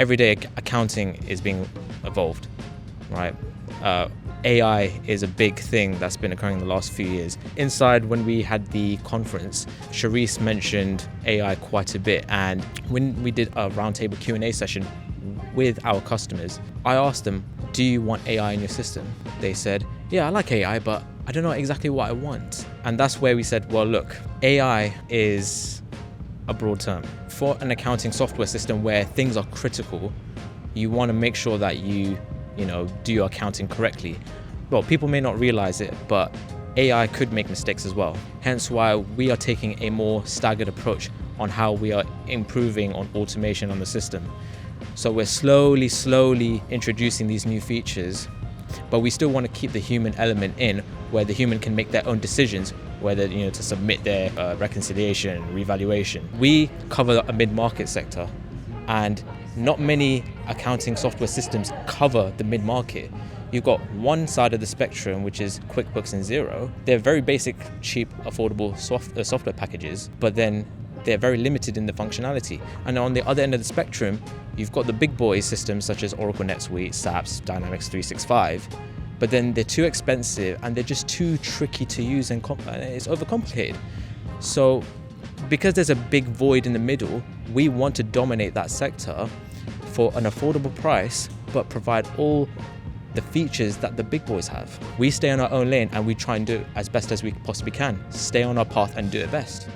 everyday accounting is being evolved, right? AI is a big thing that's been occurring in the last few years. Inside, when we had the conference, Charisse mentioned AI quite a bit, and when we did a roundtable Q&A session with our customers, I asked them, do you want AI in your system? They said, yeah, I like AI, but I don't know exactly what I want. And that's where we said, well, look, AI is a broad term. For an accounting software system where things are critical, you want to make sure that you do your accounting correctly. Well, people may not realize it, but AI could make mistakes as well. Hence why we are taking a more staggered approach on how we are improving on automation on the system. So we're slowly introducing these new features, but we still want to keep the human element in, where the human can make their own decisions, whether to submit their reconciliation, revaluation. We cover a mid-market sector, and not many accounting software systems cover the mid-market. You've got one side of the spectrum, which is QuickBooks and Xero. They're very basic, cheap, affordable software packages, but then they're very limited in the functionality. And on the other end of the spectrum, you've got the big boy systems such as Oracle, NetSuite, SAP, Dynamics 365, but then they're too expensive and they're just too tricky to use, and it's overcomplicated. So because there's a big void in the middle, we want to dominate that sector for an affordable price, but provide all the features that the big boys have. We stay on our own lane and we try and do it as best as we possibly can. Stay on our path and do it best.